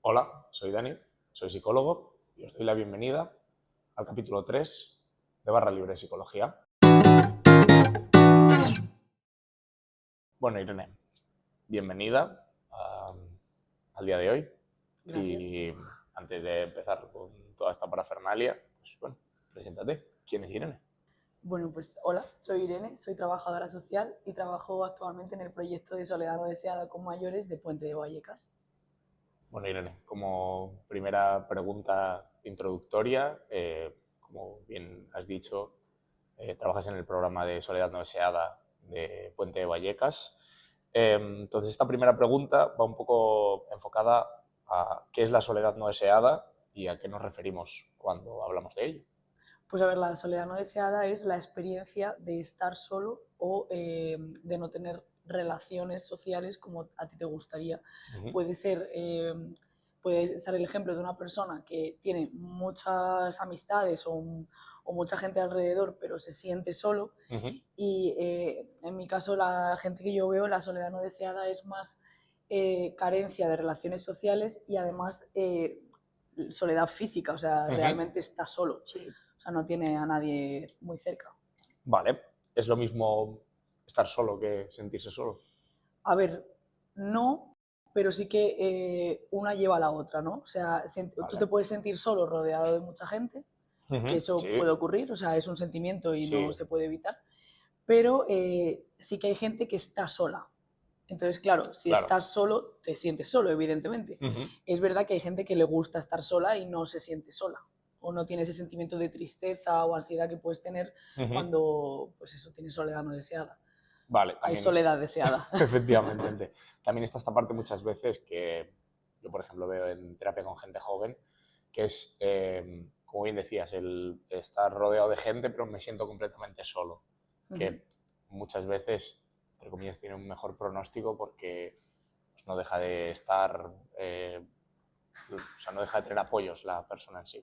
Hola, soy Dani, soy psicólogo y os doy la bienvenida al capítulo 3 de Barra Libre Psicología. Bueno, Irene, bienvenida al día de hoy. Gracias. Y antes de empezar con toda esta parafernalia, pues bueno, preséntate. ¿Quién es Irene? Bueno, pues hola, soy Irene, soy trabajadora social y trabajo actualmente en el proyecto de Soledad no deseada con mayores de Puente de Vallecas. Bueno, Irene, como primera pregunta introductoria, como bien has dicho, trabajas en el programa de Soledad no deseada de Puente de Vallecas. Entonces, esta primera pregunta va un poco enfocada a qué es la soledad no deseada y a qué nos referimos cuando hablamos de ello. Pues a ver, la soledad no deseada es la experiencia de estar solo o de no tener relaciones sociales como a ti te gustaría. Puede ser, puede estar el ejemplo de una persona que tiene muchas amistades o mucha gente alrededor, pero se siente solo. Y en mi caso, la gente que yo veo, la soledad no deseada es más carencia de relaciones sociales y además soledad física, o sea, realmente está solo. Sí. O sea, no tiene a nadie muy cerca. Vale, ¿es lo mismo estar solo que sentirse solo? A ver, no, pero sí que una lleva a la otra, ¿no? O sea, tú te Vale. puedes sentir solo rodeado de mucha gente, que eso Sí, puede ocurrir, o sea, es un sentimiento y no sí. se puede evitar, pero sí que hay gente que está sola. Entonces, claro, si Claro. estás solo, te sientes solo, evidentemente. Es verdad que hay gente que le gusta estar sola y no se siente sola, o no tiene ese sentimiento de tristeza o ansiedad que puedes tener cuando, pues eso, tienes soledad no deseada. Vale, Hay también, soledad deseada. efectivamente. También está esta parte muchas veces que yo, por ejemplo, veo en terapia con gente joven, que es, como bien decías, el estar rodeado de gente, pero me siento completamente solo. Que muchas veces, entre comillas, tiene un mejor pronóstico porque pues, no deja de estar, o sea, no deja de tener apoyos la persona en sí.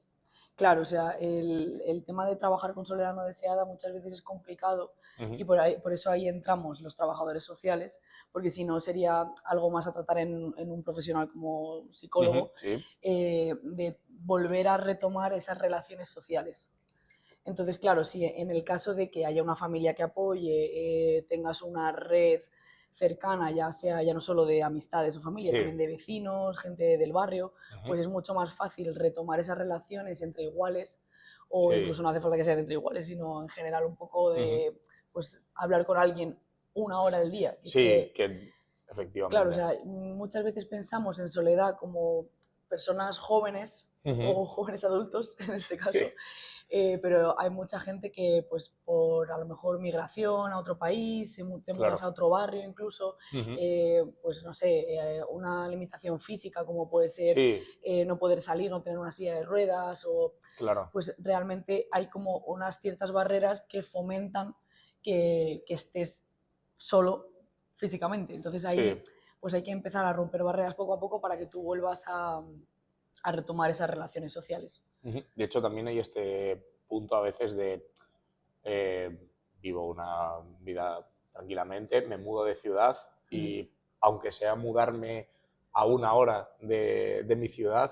Claro, o sea, el tema de trabajar con soledad no deseada muchas veces es complicado y Ujú. por eso ahí entramos los trabajadores sociales, porque si no sería algo más a tratar en un profesional como psicólogo, Sí. de volver a retomar esas relaciones sociales. Entonces, claro, si en el caso de que haya una familia que apoye, tengas una red cercana, ya sea ya no solo de amistades o familia, Sí. también de vecinos, gente del barrio, Ujú. pues es mucho más fácil retomar esas relaciones entre iguales, o Sí. incluso no hace falta que sean entre iguales, sino en general un poco Ujú. de pues hablar con alguien una hora al día. Es Sí, que, que claro, o efectivamente. sea, muchas veces pensamos en soledad como personas jóvenes Ujú. o jóvenes adultos en este caso, Sí. pero hay mucha gente que pues por a lo mejor migración a otro país, te mudas Claro. a otro barrio incluso, Ujú. pues no sé, una limitación física como puede ser Sí, no poder salir, no tener una silla de ruedas, o claro. pues realmente hay como unas ciertas barreras que fomentan que estés solo físicamente. Entonces ahí Sí. pues hay que empezar a romper barreras poco a poco para que tú vuelvas a retomar esas relaciones sociales. Ujú. De hecho, también hay este punto a veces de eh, vivo una vida tranquilamente, me mudo de ciudad Ujú. y aunque sea mudarme a una hora de mi ciudad,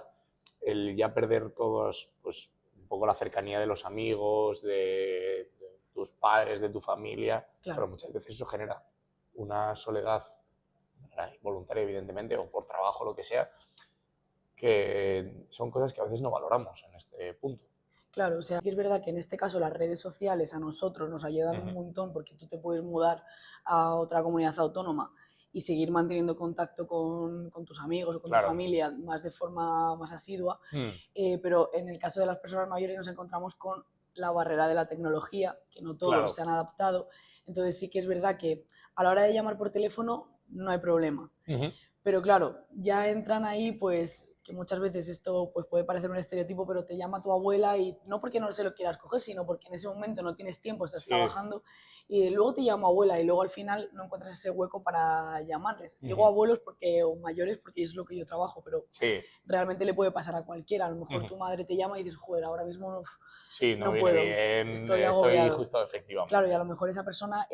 el ya perder todos, pues un poco la cercanía de los amigos, de tus padres, de tu familia, Claro. pero muchas veces eso genera una soledad de manera involuntaria, evidentemente, o por trabajo, lo que sea, que son cosas que a veces no valoramos en este punto. Claro, o sea, sí es verdad que en este caso las redes sociales a nosotros nos ayudan un Ujú. montón porque tú te puedes mudar a otra comunidad autónoma y seguir manteniendo contacto con tus amigos o con tu Claro. familia más de forma más asidua, Mm. pero en el caso de las personas mayores nos encontramos con la barrera de la tecnología, que no todos Claro. se han adaptado. Entonces sí que es verdad que a la hora de llamar por teléfono no hay problema. Ujú. Pero claro, ya entran ahí, pues, que muchas veces esto pues, puede parecer un estereotipo, pero te llama tu abuela y no porque no se lo quieras coger, sino porque en ese momento no tienes tiempo, estás Sí. trabajando y luego te llama abuela y luego al final no encuentras ese hueco para llamarles. Digo Ujú. abuelos porque, o mayores porque es lo que yo trabajo, pero Sí. realmente le puede pasar a cualquiera. A lo mejor Ujú. tu madre te llama y dices, joder, ahora mismo Sí, no no viene puedo, bien, estoy estoy agobiado. justo, Claro, y a efectivamente. lo mejor esa persona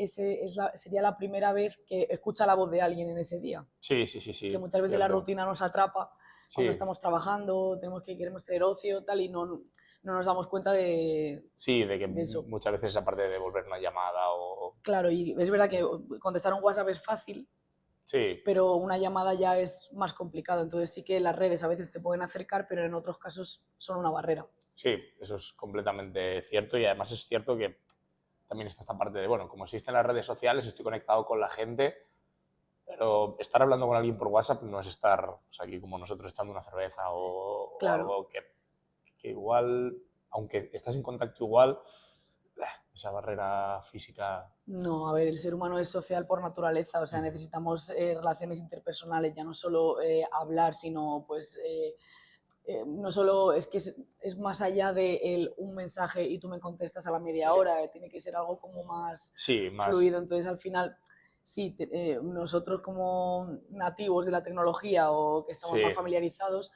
sería la primera vez que escucha la voz de alguien en ese día, Sí, sí, sí, que sí, muchas veces la cierto. rutina nos atrapa cuando Sí, estamos trabajando, queremos tener ocio, tal, y no nos damos cuenta sí, de que de eso. muchas veces aparte de devolver una llamada o... Claro, y es verdad que contestar un WhatsApp es fácil, Sí, pero una llamada ya es más complicado. Entonces sí que las redes a veces te pueden acercar, pero en otros casos son una barrera. sí, eso es completamente cierto y además es cierto que también está esta parte de, bueno, como existen las redes sociales, estoy conectado con la gente, pero estar hablando con alguien por WhatsApp no es estar pues, aquí como nosotros echando una cerveza o Claro, algo que igual, aunque estás en contacto igual, esa barrera física... no, a ver, el ser humano es social por naturaleza, o sea, Ujú. necesitamos relaciones interpersonales, ya no solo hablar, sino pues no solo es que es más allá de un mensaje y tú me contestas a la Sí, media hora, tiene que ser algo como más sí, más... fluido. Entonces, al final, sí, nosotros como nativos de la tecnología o que estamos más Sí, familiarizados,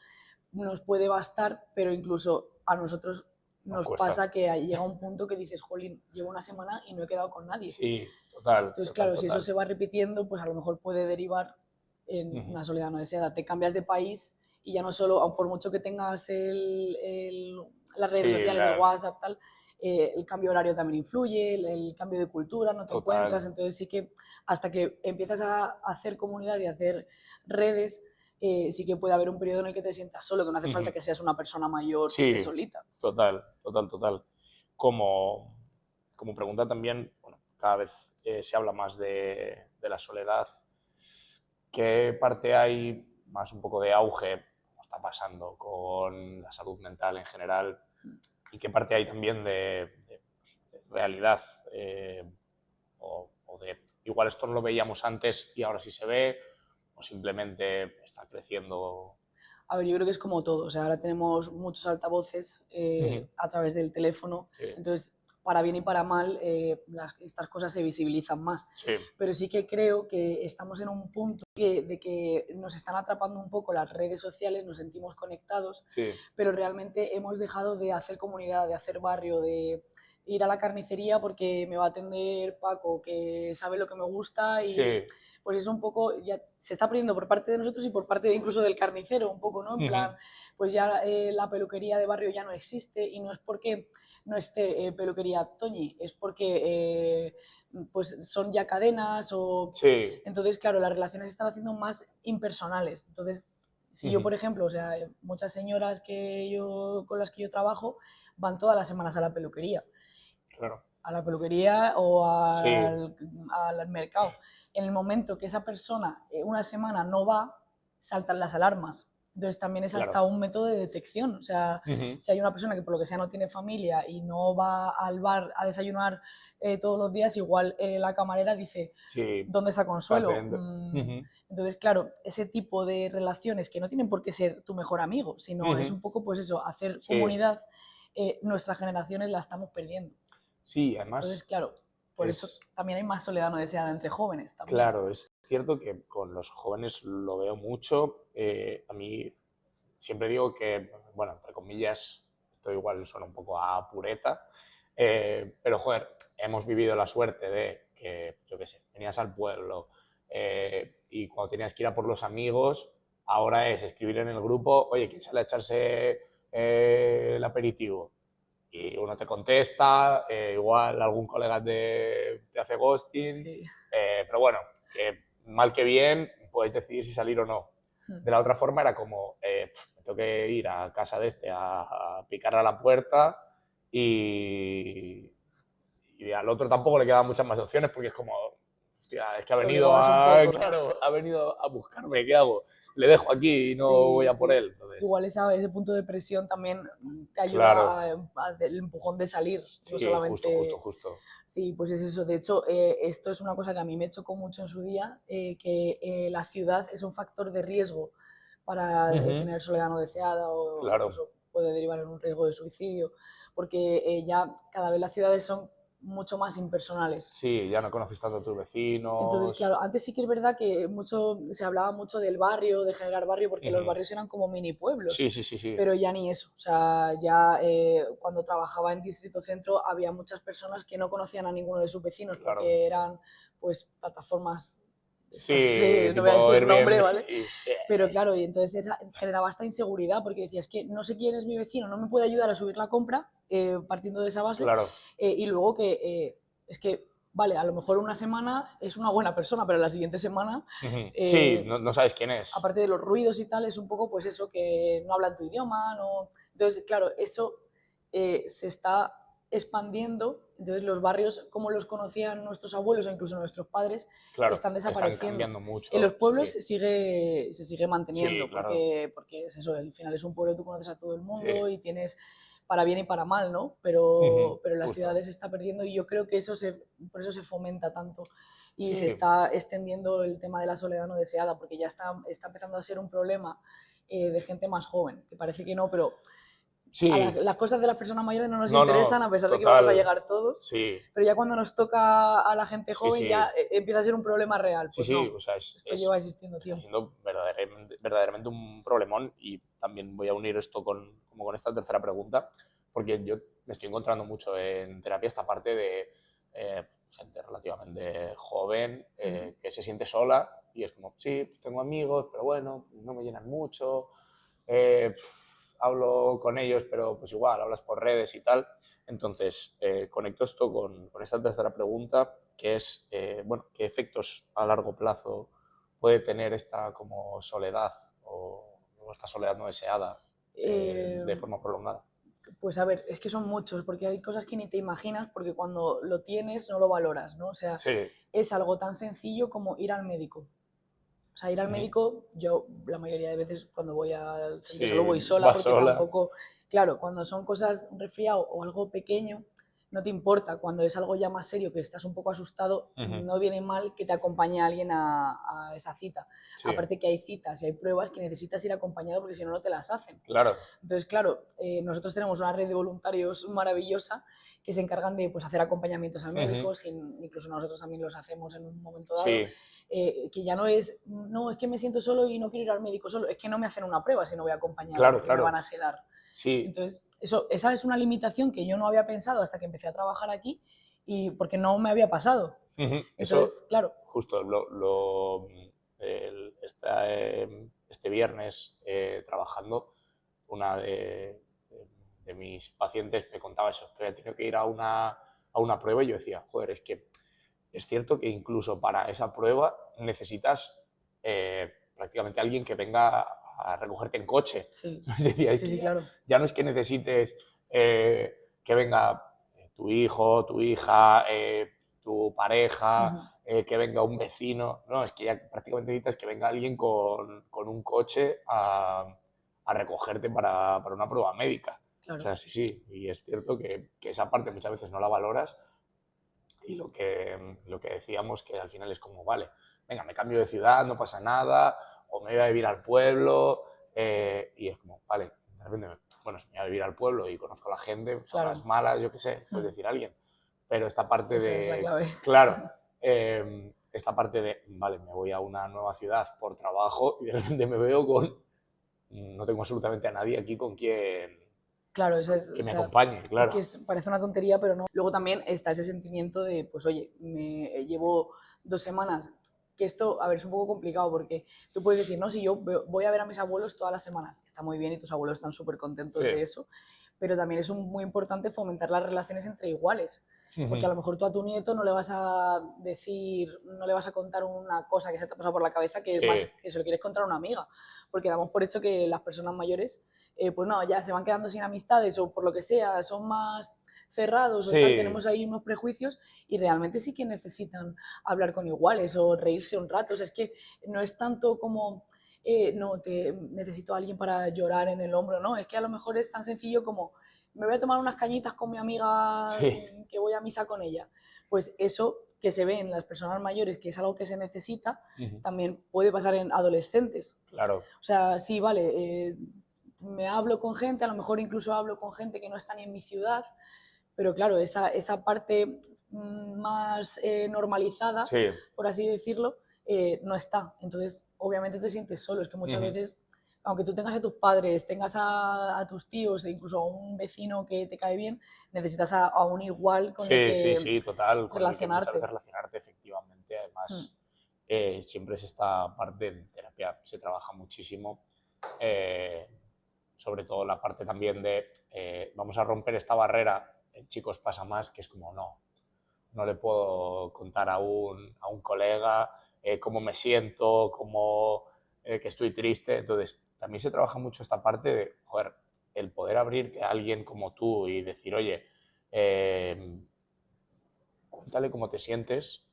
nos puede bastar, pero incluso a nosotros nos nos cuesta. pasa que llega un punto que dices, jolín, llevo una semana y no he quedado con nadie. Sí, total, Entonces, total, claro, si eso total. se va repitiendo, pues a lo mejor puede derivar en Ujú. una soledad no deseada. Te cambias de país y ya no solo, aun por mucho que tengas las redes Sí, sociales, el WhatsApp, tal, el cambio horario también influye, el cambio de cultura, no te encuentras. total. Entonces sí que hasta que empiezas a hacer comunidad y a hacer redes, sí que puede haber un periodo en el que te sientas solo, que no hace falta Ujú. que seas una persona mayor que esté Sí, solita. total, total, total. Como, como pregunta también, bueno, cada vez se habla más de la soledad. ¿Qué parte hay más un poco de auge, como está pasando con la salud mental en general? ¿Y qué parte hay también de realidad? O de igual esto no lo veíamos antes y ahora sí se ve, o simplemente está creciendo. A ver, yo creo que es como todo. O sea, ahora tenemos muchos altavoces Ujú. a través del teléfono. Sí, Entonces, para bien y para mal, estas cosas se visibilizan más. sí, Pero sí que creo que estamos en un punto de que nos están atrapando un poco las redes sociales, nos sentimos conectados, sí, pero realmente hemos dejado de hacer comunidad, de hacer barrio, de ir a la carnicería porque me va a atender Paco, que sabe lo que me gusta y sí. pues es un poco, ya se está perdiendo por parte de nosotros y por parte incluso del carnicero, un poco, ¿no? En Ujú. plan, pues ya la peluquería de barrio ya no existe y no es porque no esté peluquería Toñi, es porque pues son ya cadenas o... Sí. Entonces, claro, las relaciones se están haciendo más impersonales. Entonces, si yo, Ujú. por ejemplo, o sea, muchas señoras con las que yo trabajo van todas las semanas Claro. a la peluquería o Sí, al mercado. En el momento que esa persona una semana no va, saltan las alarmas. Entonces también es hasta claro. un método de detección. O sea, Ujú. si hay una persona que por lo que sea no tiene familia y no va al bar a desayunar todos los días, igual la camarera dice, Sí, ¿dónde está está Consuelo? atento. Ujú. Entonces, claro, ese tipo de relaciones que no tienen por qué ser tu mejor amigo, sino es Ujú. un poco, pues eso, hacer Sí, comunidad, nuestras generaciones la estamos perdiendo. sí, Entonces, además claro, por eso es, también hay más soledad no deseada entre jóvenes también. claro, es cierto que con los jóvenes lo veo mucho. A mí siempre digo que, bueno, entre comillas, esto igual suena un poco a pureta, pero joder, hemos vivido la suerte de que, yo qué sé, venías al pueblo y cuando tenías que ir a por los amigos, ahora es escribir en el grupo, oye, ¿quién sale a echarse el aperitivo? Y uno te contesta, igual algún colega te hace ghosting, Sí. pero bueno, que mal que bien puedes decidir si salir o no. De la otra forma era como, me tengo que ir a casa de este a picar a la puerta y al otro tampoco le quedan muchas más opciones porque es como, hostia, es que ha Te venido obligabas un a, poco. claro, ha venido a buscarme, ¿qué hago? Le dejo aquí y no voy Sí, a por sí. él. Entonces, Igual ese punto de presión también te ayuda claro, a hacer el empujón de salir, no sí, justo, justo, solamente... justo. Sí, pues es eso. De hecho, esto es una cosa que a mí me chocó mucho en su día, que la ciudad es un factor de riesgo para Ujú. tener soledad no deseada o Claro, incluso puede derivar en un riesgo de suicidio, porque ya cada vez las ciudades son mucho más impersonales. sí, ya no conoces tanto a tus Entonces, vecinos. claro, antes sí que es verdad que se hablaba mucho del barrio, de generar barrio, porque los Ujú. barrios eran como mini pueblos, Sí, sí, sí, sí. pero ya ni eso. O sea, ya cuando trabajaba en Distrito Centro había muchas personas que no conocían a ninguno de sus vecinos Claro. porque eran pues plataformas Sí, no voy a tipo decir nombre, Airbnb. ¿vale? Sí, Pero claro, y entonces generaba esta inseguridad porque decías que no sé quién es mi vecino, no me puede ayudar a subir la compra, partiendo de esa base, claro. y luego que es que, vale, a lo mejor una semana es una buena persona, pero la siguiente semana, Sí, no sabes quién es. aparte de los ruidos y tal, es un poco pues eso, que no hablan tu idioma, no... Entonces, claro, eso se está expandiendo, entonces los barrios como los conocían nuestros abuelos o incluso nuestros padres Claro, están están desapareciendo. cambiando En los mucho. pueblos Sí, se sigue sí, manteniendo claro. porque es eso, al final es un pueblo, tú conoces a todo el Sí, mundo y tienes para bien y para mal, ¿no? Pero en las justo. ciudades se está perdiendo y yo creo que por eso se fomenta tanto y se Sí, está extendiendo el tema de la soledad no deseada, porque ya está empezando a ser un problema de gente más joven, que parece que no, pero sí. las cosas de las personas mayores no nos No, interesan, no, a pesar de que vamos a total. llegar todos, Sí, pero ya cuando nos toca a la gente sí, joven ya sí. empieza a ser un problema real. Sí, Pues sí, no, o sea, esto lleva existiendo está tiempo. siendo verdaderamente un problemón y también voy a unir esto como con esta tercera pregunta, porque yo me estoy encontrando mucho en terapia esta parte de gente relativamente joven que se siente sola y es como, sí, pues tengo amigos, pero bueno, no me llenan mucho, hablo con ellos, pero pues igual, hablas por redes y tal. Entonces, conecto esto con esta tercera pregunta, que es, bueno, ¿qué efectos a largo plazo puede tener esta como soledad o esta soledad no deseada Eh, de forma prolongada? pues a ver, es que son muchos, porque hay cosas que ni te imaginas, porque cuando lo tienes no lo valoras, ¿no? O sea, Sí. es algo tan sencillo como ir al médico. O sea, ir al médico, yo la mayoría de veces cuando voy al centro solo Sí, voy sola va porque sola. tampoco, claro, cuando son cosas un resfriado o algo pequeño, no te importa. Cuando es algo ya más serio, que estás un poco asustado, Ujú. no viene mal que te acompañe alguien a esa cita. Sí, Aparte que hay citas y hay pruebas que necesitas ir acompañado porque si no, no te las hacen. claro. Entonces, claro, nosotros tenemos una red de voluntarios maravillosa que se encargan de pues, hacer acompañamientos al Ujú. médico, incluso nosotros también los hacemos en un momento dado, Sí, que ya no es que me siento solo y no quiero ir al médico solo, es que no me hacen una prueba si no voy acompañado claro, porque me van claro. a sedar. Sí. Entonces, esa es una limitación que yo no había pensado hasta que empecé a trabajar aquí y porque no me había pasado. Ujú. Eso, Entonces, claro, justo, este viernes trabajando, una de mis pacientes me contaba eso, que había tenido que ir a una prueba y yo decía, joder, es que es cierto que incluso para esa prueba necesitas prácticamente alguien que venga a recogerte en coche. sí, Es decir, es sí, que sí, claro. ya no es que necesites que venga tu hijo, tu hija, tu pareja, Ujú, que venga un vecino. No, es que ya prácticamente necesitas que venga alguien con un coche a recogerte para una prueba médica. O claro. sea, sí, sí, y es cierto que esa parte muchas veces no la valoras y lo que decíamos que al final es como, vale, venga, me cambio de ciudad, no pasa nada, o me voy a vivir al pueblo, y es como, vale, de repente, bueno, si me voy a vivir al pueblo y conozco a la gente, pues a las Claro, malas, yo qué sé, puedes decir a alguien, pero esta parte esa es la de, clave. claro, esta parte de, vale, me voy a una nueva ciudad por trabajo y de repente me veo no tengo absolutamente a nadie aquí con quien Claro, que o me sea, acompañe, es claro. que parece una tontería, pero no. Luego también está ese sentimiento de, pues oye, llevo 2 semanas, que esto, a ver, es un poco complicado porque tú puedes decir, no, si yo voy a ver a mis abuelos todas las semanas, está muy bien y tus abuelos están súper Sí. contentos de eso, pero también es muy importante fomentar las relaciones entre iguales, porque a lo mejor tú a tu nieto no le vas a decir, no le vas a contar una cosa que se te ha pasado por la cabeza, que es más Sí, que se lo quieres contar a una amiga, porque damos por hecho que las personas mayores pues no, ya se van quedando sin amistades o por lo que sea, son más cerrados o tal, sí, tenemos ahí unos prejuicios y realmente sí que necesitan hablar con iguales o reírse un rato. O sea, es que no es tanto como, no, necesito a alguien para llorar en el hombro, no, es que a lo mejor es tan sencillo como, me voy a tomar unas cañitas con mi amiga sí, que voy a misa con ella. Pues eso que se ve en las personas mayores, que es algo que se necesita, también puede pasar en adolescentes. claro. O sea, sí, vale, me hablo con gente, a lo mejor incluso hablo con gente que no está ni en mi ciudad, pero claro, esa parte más normalizada, Sí. por así decirlo, no está. Entonces, obviamente te sientes solo. Es que muchas Ujú. veces, aunque tú tengas a tus padres, tengas a tus tíos e incluso a un vecino que te cae bien, necesitas a un igual con el Sí, sí, que sí, total, con el que muchas veces relacionarte. relacionarte efectivamente, Mm. además, siempre es esta parte en terapia, se trabaja muchísimo, sobre todo la parte también de vamos a romper esta barrera, en chicos pasa más, que es como no le puedo contar a un colega cómo me siento, que estoy triste, entonces también se trabaja mucho esta parte de, joder, el poder abrirte a alguien como tú y decir, oye, cuéntale cómo te sientes,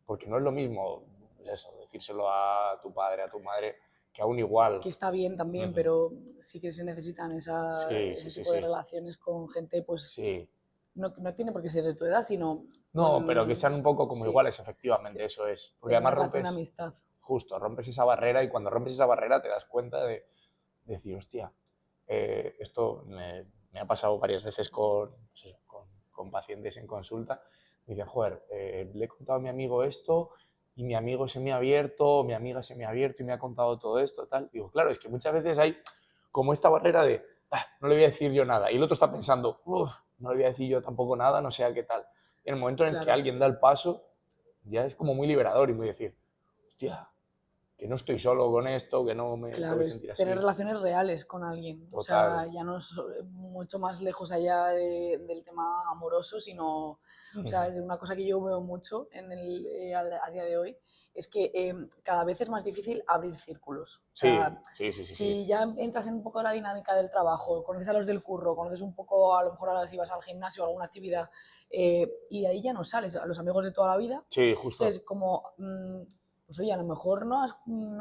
porque no es lo mismo eso, decírselo a tu padre, a tu madre, que aún igual. Que está bien también, pero sí que se necesitan Sí, ese sí, tipo de sí. relaciones con gente, pues Sí. no tiene por qué ser de tu edad, sino No, pero que sean un poco como sí, iguales, efectivamente, eso es. Porque tener una además relación de rompes, amistad. justo, rompes esa barrera y cuando rompes esa barrera te das cuenta de decir, hostia, esto me ha pasado varias veces pues eso, con pacientes en consulta. Me dicen, joder, le he contado a mi amigo esto y mi amigo se me ha abierto, mi amiga se me ha abierto y me ha contado todo esto, tal. Digo, claro, es que muchas veces hay como esta barrera de, no le voy a decir yo nada. Y el otro está pensando, uff, no le voy a decir yo tampoco nada, no sé a qué tal. Y en el momento en el que Claro. alguien da el paso, ya es como muy liberador y muy decir, hostia, que no estoy solo con esto, que no me tengo Claro, que es sentir tener así. relaciones reales con alguien. O Total. sea, ya no es mucho más lejos allá del tema amoroso, sino, o sea, es una cosa que yo veo mucho a día de hoy, es que cada vez es más difícil abrir círculos. O sea, Sí, sí, sí, sí, sí. si ya entras en un poco la dinámica del trabajo, conoces a los del curro, conoces un poco, a lo mejor ahora si vas al gimnasio o alguna actividad, y de ahí ya no sales, a los amigos de toda la vida. Sí, justo. Entonces, como pues oye, a lo mejor no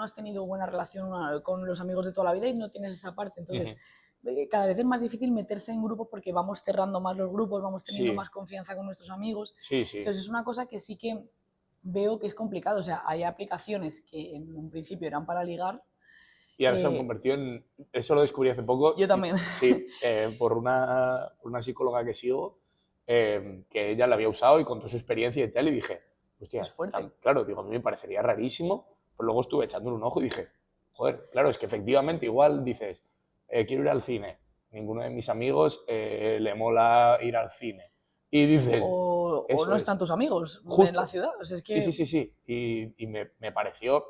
has tenido buena relación con los amigos de toda la vida y no tienes esa parte. Entonces, cada vez es más difícil meterse en grupos porque vamos cerrando más los grupos, vamos teniendo Sí, más confianza con nuestros amigos. sí, sí. Entonces, es una cosa que sí que veo que es complicado. O sea, hay aplicaciones que en un principio eran para ligar. Y ahora se han convertido en... Eso lo descubrí hace poco. Yo también. Sí, por una psicóloga que sigo, que ella la había usado y contó su experiencia y tal, y dije, Es hostia, fuerte. claro, digo, a mí me parecería rarísimo, pero luego estuve echándole un ojo y dije, joder, claro, es que efectivamente igual dices, quiero ir al cine, ninguno de mis amigos le mola ir al cine. Y dices, O eso no es, están tus amigos en la justo. ciudad. O sea, es Sí, sí, que... sí, sí. Y me pareció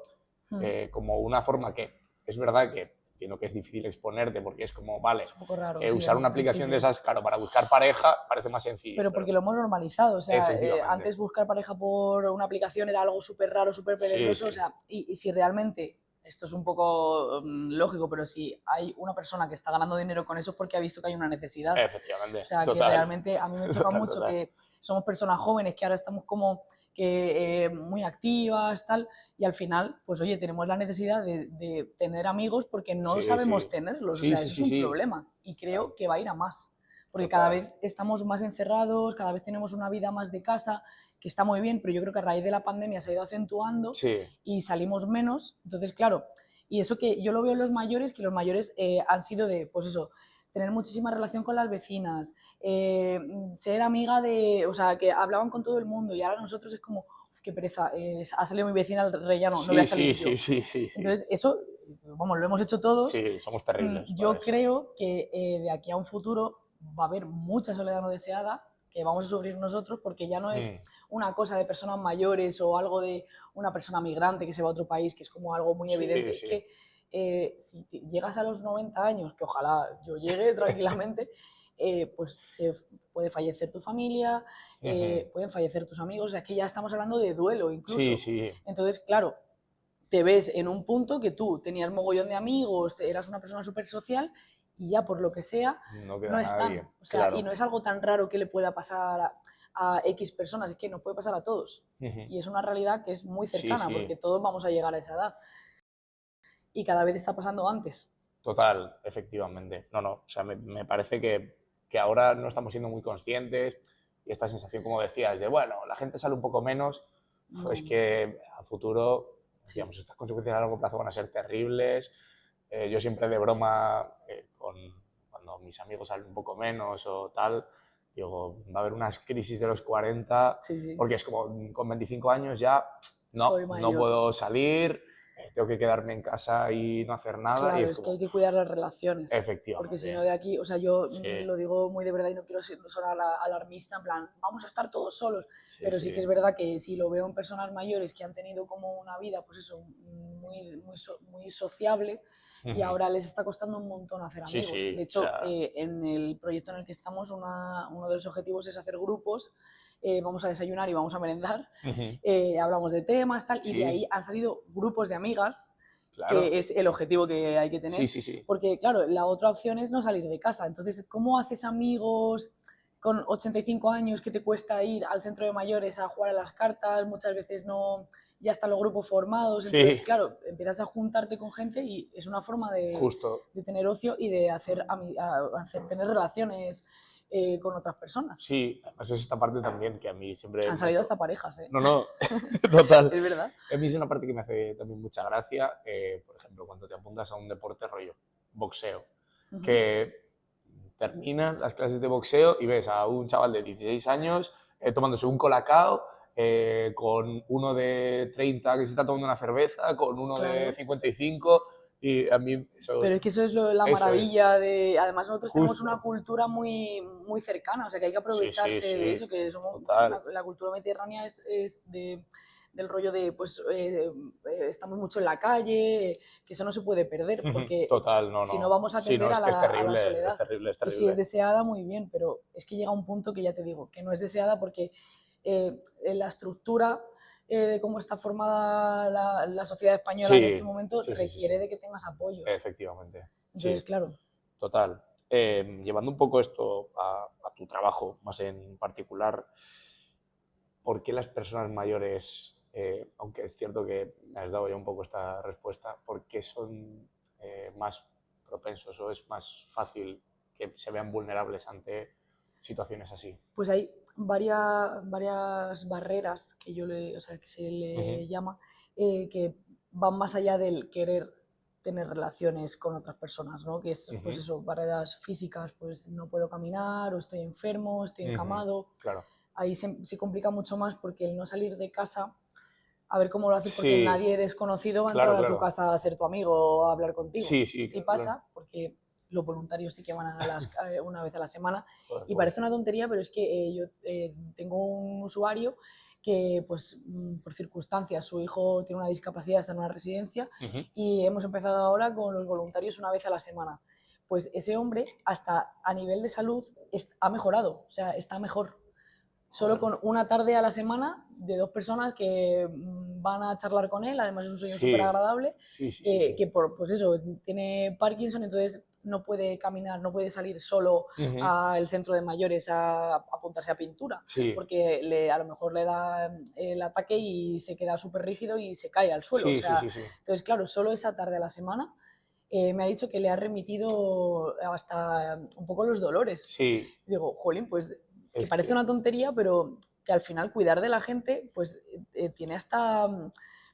como una forma que es verdad que entiendo que es difícil exponerte porque es como, vale, Es un poco raro, sí, usar al una aplicación de principio. esas, claro, para buscar pareja parece más sencillo, Pero pero porque lo hemos normalizado, o sea, efectivamente. antes buscar pareja por una aplicación era algo súper raro, súper Sí, peligroso, o sí, sea, y si realmente, esto es un poco lógico, pero si hay una persona que está ganando dinero con eso es porque ha visto que hay una necesidad. O efectivamente. sea, que Total, realmente a mí me choca total, mucho total. que somos personas jóvenes que ahora estamos como que muy activas, tal, y al final, pues oye, tenemos la necesidad de tener amigos porque no Sí, sabemos sí. tenerlos, o Sí, sea, sí, eso es sí, un sí. problema y creo Total, que va a ir a más porque cada total. vez estamos más encerrados, cada vez tenemos una vida más de casa, que está muy bien, pero yo creo que a raíz de la pandemia se ha ido acentuando Sí, y salimos menos. Entonces, claro, y eso que yo lo veo en los mayores, que los mayores han sido de, pues eso, tener muchísima relación con las vecinas, ser amiga de, o sea, que hablaban con todo el mundo y ahora nosotros es como, uf, qué pereza, ha salido mi vecina al rellano, no voy a sí, sí, salir sí, yo. sí, sí, sí. Entonces, eso, vamos, lo hemos hecho todos. Sí, somos terribles para Yo eso. creo que de aquí a un futuro va a haber mucha soledad no deseada que vamos a sufrir nosotros porque ya no es una cosa de personas mayores o algo de una persona migrante que se va a otro país, que es como algo muy Sí, evidente. Es sí. que si llegas a los 90 años, que ojalá yo llegue tranquilamente, pues se puede fallecer tu familia, pueden fallecer tus amigos, o sea, es que ya estamos hablando de duelo Sí, incluso. sí. Entonces, claro, te ves en un punto que tú tenías mogollón de amigos, eras una persona súper social y ya por lo que sea No no queda nadie. están. O sea, y Claro. no es algo tan raro que le pueda pasar a X personas, es que nos puede pasar a todos. Y es una realidad que es muy Sí, cercana sí. porque todos vamos a llegar a esa edad y cada vez está pasando antes. Total, efectivamente. No, no, o sea, me parece que ahora no estamos siendo muy conscientes y esta sensación, como decías, de, bueno, la gente sale un poco menos, es que a futuro, Sí, decíamos, estas consecuencias a largo plazo van a ser terribles. Yo siempre de broma, cuando mis amigos salen un poco menos o tal, digo, va a haber unas crisis de los 40, sí, sí. porque es como con 25 años ya, Soy no mayor. puedo salir, tengo que quedarme en casa y no hacer nada. Claro, Y es que hay que cuidar las relaciones. Efectivamente. Porque si no de aquí, o sea, yo Sí. lo digo muy de verdad y no quiero sonar alarmista, en plan, vamos a estar todos solos. Sí, Pero sí sí. que es verdad que si lo veo en personas mayores que han tenido como una vida, pues eso, muy sociable, y ahora les está costando un montón hacer Sí, amigos. sí, De o hecho, sea, en el proyecto en el que estamos, uno de los objetivos es hacer grupos. Vamos a desayunar y vamos a merendar. Hablamos de temas, tal, y de ahí sí, han salido grupos de amigas, claro. que es el objetivo que hay que Sí, tener. sí, sí. Porque, claro, la otra opción es no salir de casa. Entonces, ¿cómo haces amigos con 85 años que te cuesta ir al centro de mayores a jugar a las cartas? Muchas veces no, ya están los grupos formados. Entonces, Sí, claro, empiezas a juntarte con gente y es una forma justo. de tener ocio y de tener relaciones con otras personas. Sí, además es esta parte también que a mí siempre Han me ha salido hecho... hasta parejas, ¿eh? No, no, total. Es verdad. A mí es una parte que me hace también mucha gracia, por ejemplo, cuando te apuntas a un deporte rollo boxeo, que terminan las clases de boxeo y ves a un chaval de 16 años tomándose un colacao, con uno de 30 que se está tomando una cerveza, con uno de Claro. 55, y a mí eso, Pero es que eso es la eso es, maravilla de... Además, nosotros tenemos una justo. cultura muy cercana, o sea, que hay que Sí, sí, aprovecharse de eso, sí, que somos total. la cultura mediterránea es del rollo de, pues, estamos mucho en la calle, que eso no se puede perder, porque Total, no, si no no. vamos a Sí, no, tender es que es a la terrible, es soledad. terrible, es Y si es terrible. deseada, muy bien, pero es que llega un punto que ya te digo, que no es deseada porque la estructura de cómo está formada la sociedad española en este Sí, momento sí, sí, sí, requiere sí. de que tengas apoyos. Efectivamente. Entonces, Sí, claro, total. Llevando un poco esto a tu trabajo más en particular, ¿por qué las personas mayores, aunque es cierto que me has dado ya un poco esta respuesta, por qué son más propensos o es más fácil que se vean vulnerables ante situaciones así? pues hay varias barreras que o sea, que se le llama, que van más allá del querer tener relaciones con otras personas, ¿no? Que es, pues eso, barreras físicas, pues no puedo caminar, o estoy enfermo, estoy encamado. Claro. Ahí se complica mucho más porque el no salir de casa, a ver cómo lo haces, porque Sí, nadie desconocido va a claro, entrar a tu claro. casa a ser tu amigo o a hablar contigo. Sí, sí, Sí claro, claro. pasa, porque los voluntarios sí que van una vez a la semana, Joder, y qué guay. parece una tontería, pero es que yo tengo un usuario que, pues, por circunstancias, su hijo tiene una discapacidad, está en una residencia, y hemos empezado ahora con los voluntarios una vez a la semana. Pues ese hombre, hasta a nivel de salud, ha mejorado, o sea, está mejor. Solo Joder. con una tarde a la semana de dos personas que van a charlar con él, además es un señor súper Sí, agradable, sí, sí, sí, sí. que pues eso, tiene Parkinson, entonces no puede caminar, no puede salir solo al centro de mayores a apuntarse a pintura, Sí, porque a lo mejor le da el ataque y se queda súper rígido y se cae al suelo. O sí, sí, sea, sí, sí. entonces, claro, solo esa tarde a la semana me ha dicho que le ha remitido hasta un poco los dolores. Sí, Y digo, jolín, pues que es parece que una tontería, pero que al final cuidar de la gente pues tiene hasta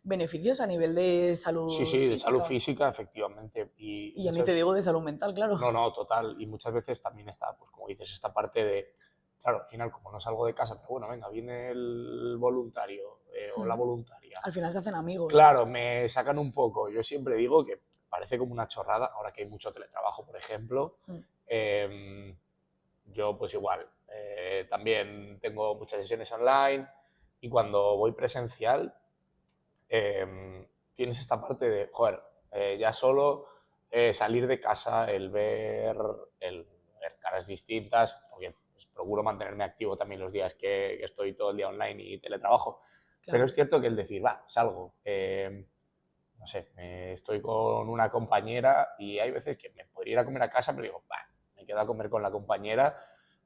beneficios a nivel de sí, salud sí, de salud física. física, efectivamente. Y Y ya ni te muchas, digo de salud mental, claro. no, no, total. Y muchas veces también está, pues como dices, esta parte de, claro, al final, como no salgo de casa, pero bueno, venga, viene el voluntario o la voluntaria. Al final se hacen amigos. Claro, me sacan un poco. Yo siempre digo que parece como una chorrada, ahora que hay mucho teletrabajo, por ejemplo. em, yo, pues igual, también tengo muchas sesiones online y cuando voy presencial, tienes esta parte de, joder, ya solo salir de casa, el ver caras distintas, porque pues, procuro mantenerme activo también los días que estoy todo el día online y teletrabajo. Pero Claro. es cierto que el decir, va, salgo, no sé, estoy con una compañera y hay veces que me podría ir a comer a casa, pero digo, va, me quedo a comer con la compañera,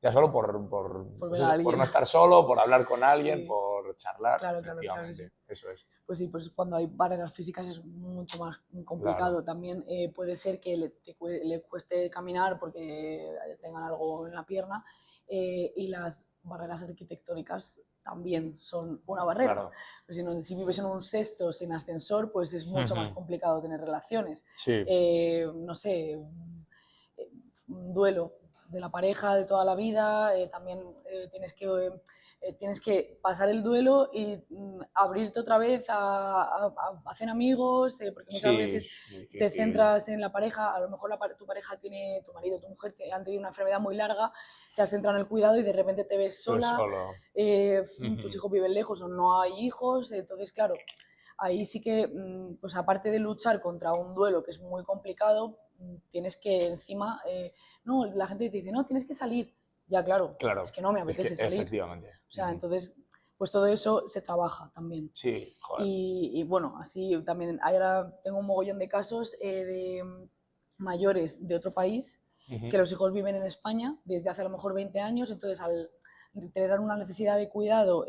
ya solo Por pues ver a eso, por alguien. no estar solo, por hablar con alguien, Sí, por charlar, claro que sí. efectivamente, eso es. Pues sí, pues cuando hay barreras físicas es mucho más Claro, complicado. También puede ser que le cueste caminar porque tengan algo en la pierna, y las barreras arquitectónicas también son una barrera. claro. Pues si vives en un sexto sin ascensor, pues es mucho más complicado tener relaciones. Sí, No sé, un duelo de la pareja de toda la vida, también tienes que tienes que pasar el duelo y abrirte otra vez a hacer amigos, porque muchas veces te centras en la pareja, a lo mejor tu pareja tiene, tu marido, tu mujer han tenido una enfermedad muy larga, te has centrado en el cuidado y de repente te ves sola, tus hijos viven lejos o no hay hijos, entonces claro, ahí sí que, pues aparte de luchar contra un duelo que es muy complicado, tienes que encima, no, la gente te dice, no, tienes que salir. Ya, claro, es que no me apetece salir. Efectivamente. O sea, entonces, pues todo eso se trabaja también. Sí, joder. Y bueno, así también, ahora tengo un mogollón de casos de mayores de otro país que los hijos viven en España desde hace a lo mejor 20 años, entonces al tener una necesidad de cuidado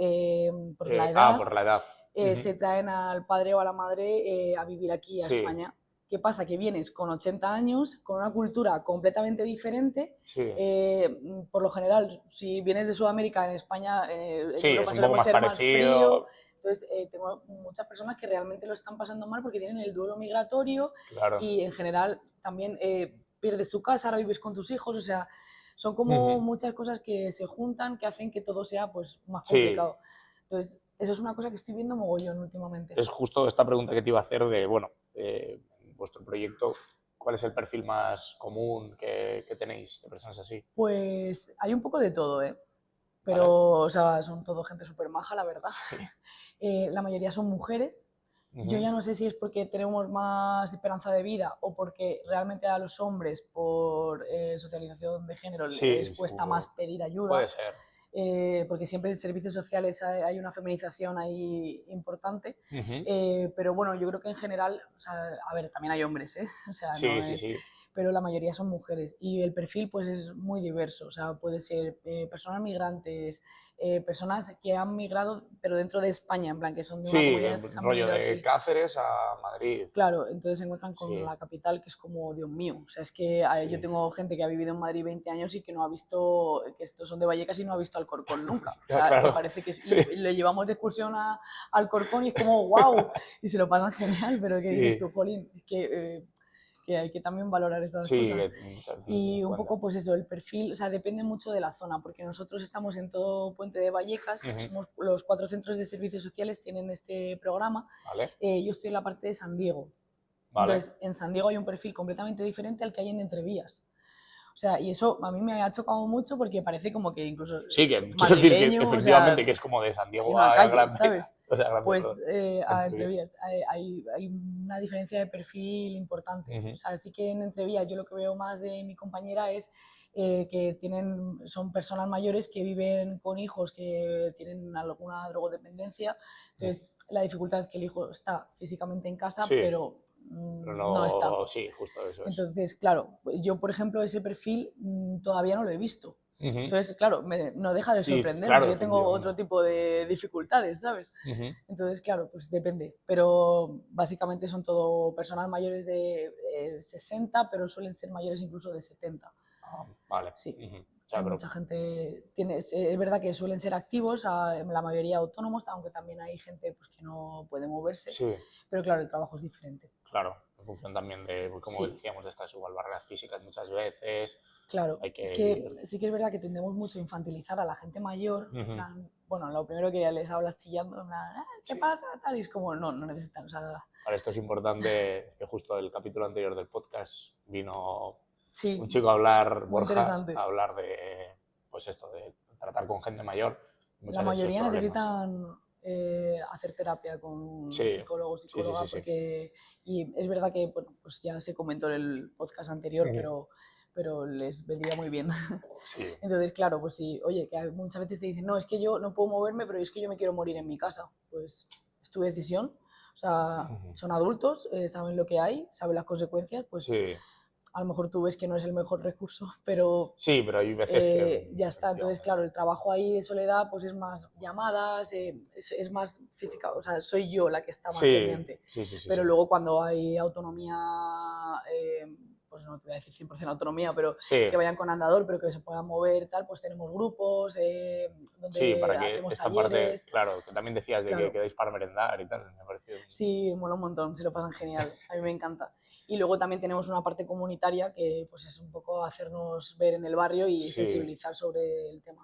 por la edad, se traen al padre o a la madre a vivir aquí a España. ¿Qué pasa? Que vienes con 80 años, con una cultura completamente diferente. Por lo general, si vienes de Sudamérica, en España, en Europa solemos ser más frío. Entonces, tengo muchas personas que realmente lo están pasando mal porque tienen el duelo migratorio y en general también pierdes tu casa, ahora vives con tus hijos, o sea, son como muchas cosas que se juntan que hacen que todo sea pues más complicado. Entonces, eso es una cosa que estoy viendo mogollón últimamente. Es justo esta pregunta que te iba a hacer de, bueno, vuestro proyecto, ¿cuál es el perfil más común que tenéis de personas así? Pues hay un poco de todo, ¿eh? Pero, ¿vale? O sea, son todo gente súper maja, la verdad. Sí. La mayoría son mujeres. Yo ya no sé si es porque tenemos más esperanza de vida o porque realmente a los hombres, por socialización de género, les cuesta más pedir ayuda. Puede ser. Porque siempre en servicios sociales hay una feminización ahí importante, pero bueno, yo creo que en general, o sea, a ver, también hay hombres, ¿eh? O sea, no es, pero la mayoría son mujeres y el perfil pues es muy diverso, o sea, puede ser personas migrantes, personas que han migrado pero dentro de España, en plan que son de una comunidad que se han rollo venido de aquí. Cáceres a Madrid. Claro, entonces se encuentran con la capital que es como, Dios mío, o sea, es que yo tengo gente que ha vivido en Madrid 20 años y que no ha visto, que estos son de Vallecas y no ha visto Alcorcón nunca, o sea, que parece que y le llevamos de excursión a Alcorcón y es como, wow, y se lo pasan genial, pero que dices tú, jolín, que hay que también valorar esas cosas. Y un poco, pues eso, el perfil, o sea, depende mucho de la zona, porque nosotros estamos en todo Puente de Vallecas, somos los 4 centros de servicios sociales tienen este programa. Yo estoy en la parte de San Diego. Entonces, en San Diego hay un perfil completamente diferente al que hay en Entrevías. O sea, y eso a mí me ha chocado mucho porque parece como que incluso sí, que quiero decir que efectivamente, o sea, que es como de San Diego a calle, Gran ¿sabes? O sea, pues a Entrevías hay una diferencia de perfil importante. O sea, sí que en Entrevías yo lo que veo más de mi compañera es que son personas mayores que viven con hijos que tienen alguna drogodependencia. Entonces, la dificultad es que el hijo está físicamente en casa, pero no está. Sí, justo eso es. Entonces, claro, yo, por ejemplo, ese perfil todavía no lo he visto. Entonces, claro, no deja de sorprenderme. Claro, yo tengo otro tipo de dificultades, ¿sabes? Entonces, claro, pues depende. Pero básicamente son todo personas mayores de 60, pero suelen ser mayores incluso de 70. Vale. Sí. O sea, mucha gente es verdad que suelen ser activos, la mayoría autónomos, aunque también hay gente pues, que no puede moverse. Pero claro, el trabajo es diferente. Claro, en función también de, como decíamos, de estas igual barreras físicas muchas veces. Claro, es que sí que es verdad que tendemos mucho a infantilizar a la gente mayor. Bueno, lo primero que les hablas chillando, ¿qué pasa? Tal, y es como, no necesitan, o sea... Para esto es importante que justo el capítulo anterior del podcast vino un chico a hablar, Borja, a hablar de, pues esto, de tratar con gente mayor. La mayoría necesitan hacer terapia con psicólogos, psicóloga, porque y es verdad que, bueno, pues ya se comentó en el podcast anterior, pero les vendría muy bien. Entonces, claro, pues sí, oye, que muchas veces te dicen, no, es que yo no puedo moverme, pero es que yo me quiero morir en mi casa. Pues es tu decisión. O sea, son adultos, saben lo que hay, saben las consecuencias, pues a lo mejor tú ves que no es el mejor recurso, pero... Sí, pero hay veces que... Ya está, entonces, claro, el trabajo ahí de soledad pues es más llamadas, es más física, o sea, soy yo la que está más pendiente. Pero luego cuando hay autonomía pues no te voy a decir 100% autonomía, pero Sí, que vayan con andador, pero que se puedan mover, tal, pues tenemos grupos sí, donde para que hacemos esta parte, talleres. claro, que también decías de que Claro, quedáis para merendar y tal, me ha parecido... sí, mola un montón, se lo pasan genial, a mí me encanta. Y luego también tenemos una parte comunitaria que pues es un poco hacernos ver en el barrio y Sí, sensibilizar sobre el tema.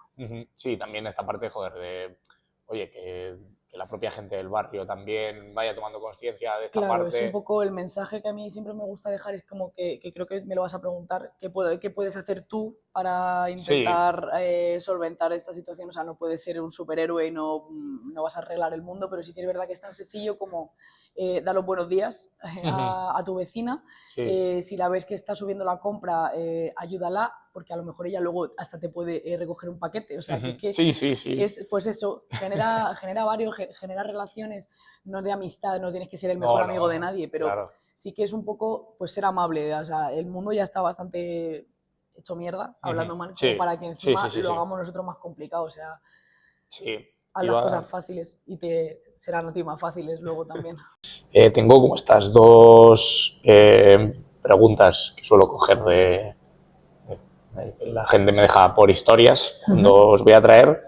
sí, también esta parte, joder, de, oye, que la propia gente del barrio también vaya tomando conciencia de esta Claro, es un parte. poco el mensaje que a mí siempre me gusta dejar, es como que creo que me lo vas a preguntar, qué puedes hacer tú para Sí, intentar solventar esta situación? O sea, no puedes ser un superhéroe y no, no vas a arreglar el mundo, pero sí que es verdad que es tan sencillo como dar los buenos días a tu vecina. sí, Si la ves que está subiendo la compra, ayúdala, porque a lo mejor ella luego hasta te puede recoger un paquete. O sea, que sí, sí, sí. es, pues eso, genera varios, genera relaciones, no de amistad, no tienes que ser el mejor No, amigo de no, nadie, pero claro. sí que es un poco, pues ser amable. O sea, el mundo ya está bastante hecho mierda, hablando mal, como Sí, para que sí, sí, encima sí, lo sí. hagamos nosotros más complicado. O sea, Sí, haz las cosas iba... fáciles y te serán a ti más fáciles luego también. tengo como estas dos preguntas que suelo coger la gente me deja por historias cuando os voy a traer.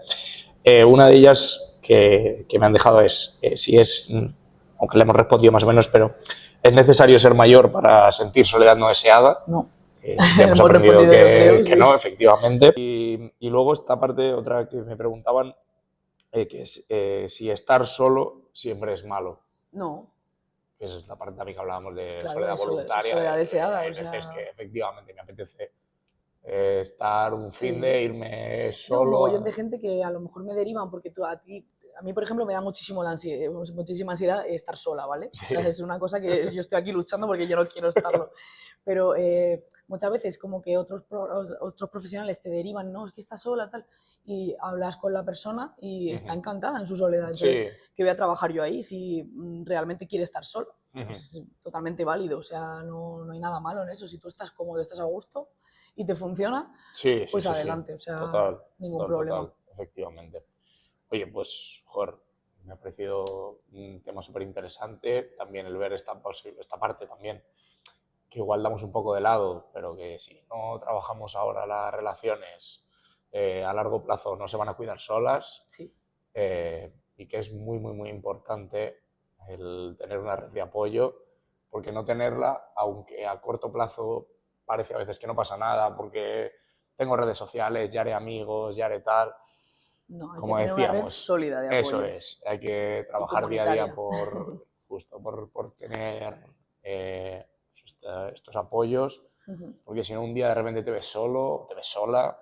Una de ellas que me han dejado es si es, aunque le hemos respondido más o menos, pero ¿es necesario ser mayor para sentir soledad no deseada? No, Ya hemos hemos aprendido respondido yo creo, que sí. no, efectivamente. Y luego esta parte, otra que me preguntaban, que es si estar solo siempre es malo. No, Que esa es la parte también que hablábamos de claro, soledad es voluntaria, soledad deseada, hay o veces sea, que efectivamente me apetece estar un fin sí. de irme No, un solo mogollón de a... gente que a lo mejor me derivan porque a mí, por ejemplo, me da muchísima ansiedad estar sola, ¿vale? O Sí. sea, es una cosa que yo estoy aquí luchando porque yo no quiero estarlo. Pero muchas veces como que otros profesionales te derivan, no, es que estás sola, tal, y hablas con la persona y está encantada en su soledad. Entonces, Sí. ¿qué voy a trabajar yo ahí si realmente quiere estar solo? Ujú. Pues es totalmente válido, o sea, no, no hay nada malo en eso. Si tú estás cómodo, estás a gusto y te funciona, Sí, sí, pues sí, sí. adelante, o sea, Total, ningún total, problema. total, efectivamente. Oye, pues, joder, me ha parecido un tema súper interesante. También el ver esta parte también, que igual damos un poco de lado, pero que si no trabajamos ahora las relaciones a largo plazo no se van a cuidar solas, Sí, y que es muy, muy, muy importante el tener una red de apoyo, porque no tenerla, aunque a corto plazo parece a veces que no pasa nada, porque tengo redes sociales, ya haré amigos, ya haré tal, no, hay que como tener una red decíamos, sólida de eso apoyo es, hay que y trabajar día a día comunitaria. por, justo por tener pues estos apoyos, porque si no un día de repente te ves solo, te ves sola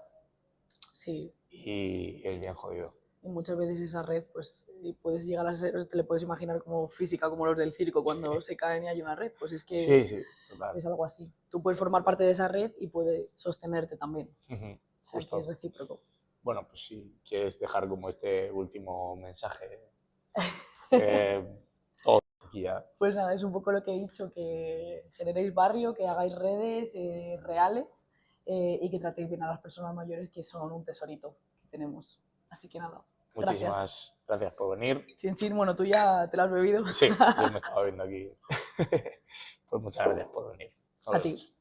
Sí, y es bien jodido. y muchas veces esa red, pues puedes llegar a ser, te le puedes imaginar como física, como los del circo, cuando se caen y hay una red, pues es que Sí, sí, total. es algo así. Tú puedes formar parte de esa red y puede sostenerte también, o sea que es Justo. recíproco. Bueno, pues si quieres dejar como este último mensaje, eh, todo aquí ya. Pues nada, es un poco lo que he dicho, que generéis barrio, que hagáis redes reales y que tratéis bien a las personas mayores, que son un tesorito que tenemos. Así que nada, gracias. Muchísimas gracias por venir. Chin, chin, bueno, tú ya te lo has bebido. Sí, yo me estaba viendo aquí. Pues muchas gracias por venir. Nos A ti. vemos.